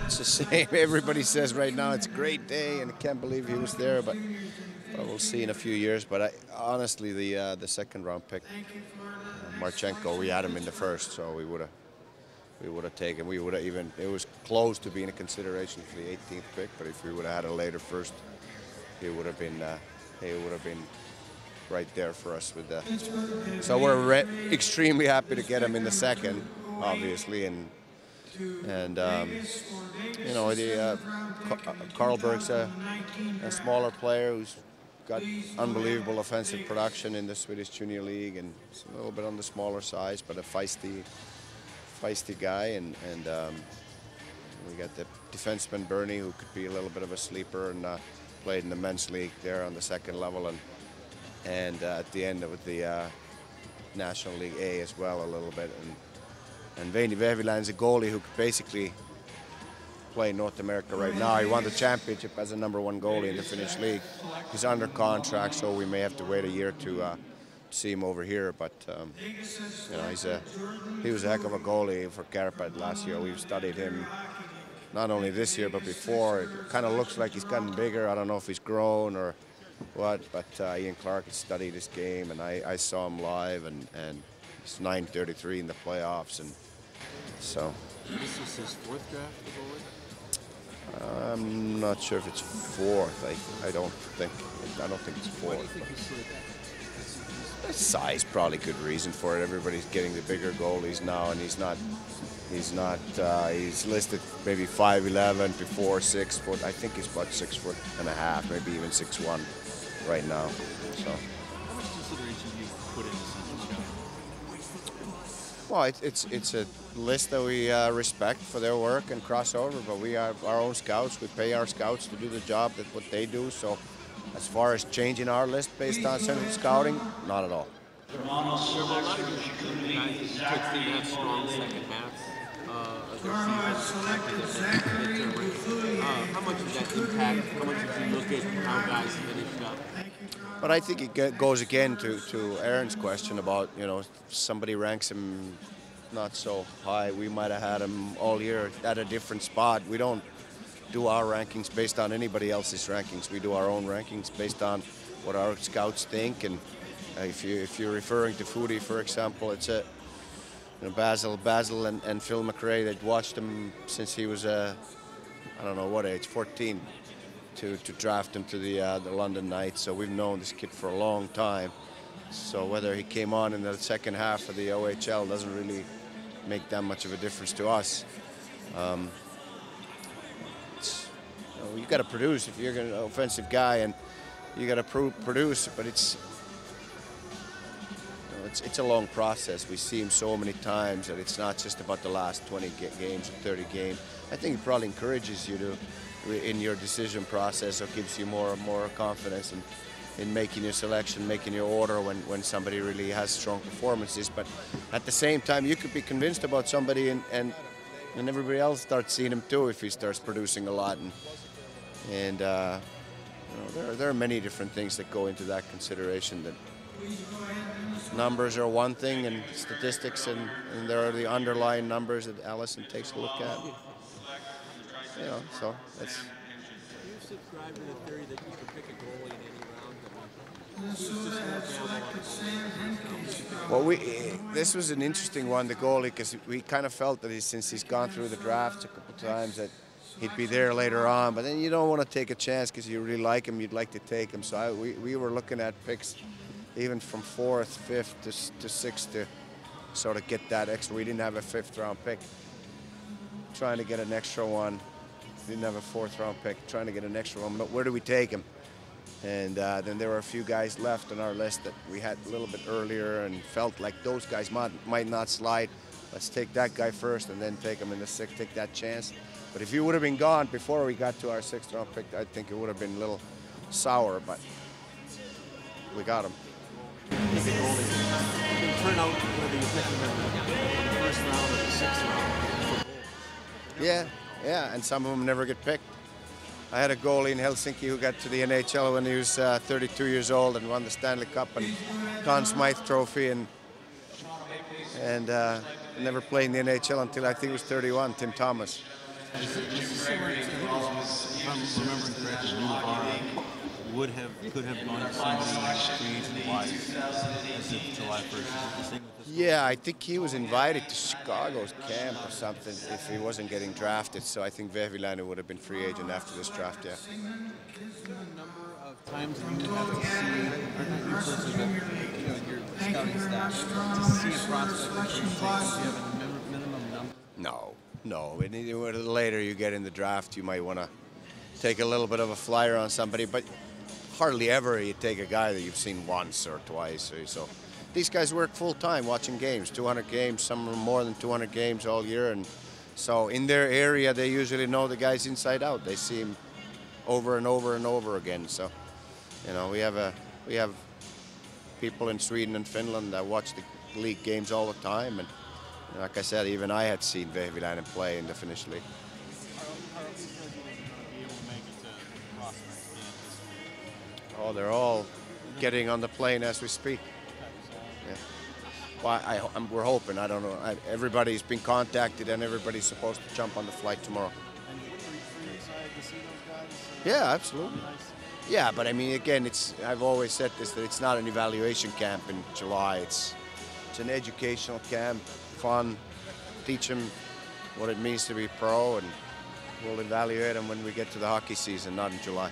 It's the same. Everybody says right now it's a great day, and I can't believe he was there. But we'll see in a few years. But honestly, the second round pick, Marchenko, we had him in the first, so we would have taken. We would have even. It was close to being a consideration for the 18th pick. But if we would have had a later first, he would have been. He would have been right there for us with that. So we're extremely happy to get him in the second, obviously, and you know, Carlberg's a smaller player who's got unbelievable offensive production in the Swedish Junior League, and he's a little bit on the smaller size, but a feisty guy, and we got the defenseman Bernie, who could be a little bit of a sleeper, and played in the men's league there on the second level, and at the end with the National League A as well a little bit. And Veini Vehviläinen's a goalie who could basically play in North America right now. He won the championship as a #1 goalie in the Finnish league. He's under contract, so we may have to wait a year to see him over here. But you know, he was a heck of a goalie for Kärpät last year. We've studied him not only this year but before. It kind of looks like he's gotten bigger. I don't know if he's grown or what, but Ian Clark has studied his game, and I saw him live, and he's .933 in the playoffs, and so. This is his 4th draft as goalie? I'm not sure if it's 4th. I don't think it's 4th. Why do you think he slid that? Size, probably good reason for it. Everybody's getting the bigger goalies now, and he's listed maybe 5'11", before 6 foot. I think he's about 6.5 foot, maybe even 6'1" right now. So. How much consideration do you put into such a scout? Well, it's a list that we respect for their work and crossover, but we are our own scouts. We pay our scouts to do the job that what they do. So, as far as changing our list based on central scouting, not at all. There are a lot of guys that you take seem to have strong second halves of their season. How much does that impact? How much did you look at how guys finished up? But I think it goes again to Aaron's question about, you know, somebody ranks him not so high. We might have had him all year at a different spot. We don't do our rankings based on anybody else's rankings. We do our own rankings based on what our scouts think. And if you're referring to Foodie, for example, it's Basil and Phil McRae. They'd watched him since he was I don't know what age, 14. To draft him to the London Knights. So we've known this kid for a long time. So whether he came on in the second half of the OHL doesn't really make that much of a difference to us. You got to produce if you're an offensive guy, and you got to produce. But it's a long process. We see him so many times that it's not just about the last 20 games or 30 games. I think it probably encourages you to. In your decision process, or gives you more confidence in making your selection, making your order when somebody really has strong performances. But at the same time, you could be convinced about somebody, and everybody else starts seeing him too if he starts producing a lot. And you know, there are many different things that go into that consideration. That numbers are one thing, and statistics, and there are the underlying numbers that Allison takes a look at. You know, so that's. Do you subscribe to the theory that you can pick a goalie in any round? Well, this was an interesting one, the goalie, because we kind of felt that since he's gone through the drafts a couple of times, that he'd be there later on. But then you don't want to take a chance because you really like him. You'd like to take him. So we were looking at picks, even from 4th, 5th to 6th, to sort of get that extra. We didn't have a 5th round pick. Trying to get an extra one. Didn't have a 4th round pick, trying to get an extra one, but where do we take him? And then there were a few guys left on our list that we had a little bit earlier and felt like those guys might not slide. Let's take that guy first and then take him in the 6th, take that chance. But if he would have been gone before we got to our 6th round pick, I think it would have been a little sour, but we got him. You can turn out whether you pick him in the 1st round or the 6th round. Yeah, and some of them never get picked. I had a goalie in Helsinki who got to the NHL when he was 32 years old and won the Stanley Cup and Conn Smythe Trophy, and never played in the NHL until I think he was 31, Tim Thomas. Is this similar to, if I'm remembering correctly, Nuvara could have gone to somebody free agent-wise as of July 1st. Is it the same with this? Yeah, I think he was invited to Chicago's camp or something if he wasn't getting drafted. So I think Vehviläinen would have been free agent after this draft, yeah. Is there a number of times that you have to see, or not you personally, but your scouting staff, to see a prospect that you're taking? Do you have a minimum number? No. The later you get in the draft, you might want to take a little bit of a flyer on somebody, but hardly ever you take a guy that you've seen once or twice. So these guys work full time watching games, 200 games, some are more than 200 games all year, and so in their area they usually know the guys inside out. They see him over and over and over again. So we have people in Sweden and Finland that watch the league games all the time, and like I said, even I had seen Vehviläinen play in the Finnish league. Oh, they're all getting on the plane as we speak. Yeah. Well, we're hoping. I don't know. Everybody's been contacted, and everybody's supposed to jump on the flight tomorrow. And were you excited to see those guys? Yeah, absolutely. Yeah, but I mean, again, I've always said this, that it's not an evaluation camp in July. It's an educational camp, fun, teach them what it means to be pro, and we'll evaluate them when we get to the hockey season, not in July.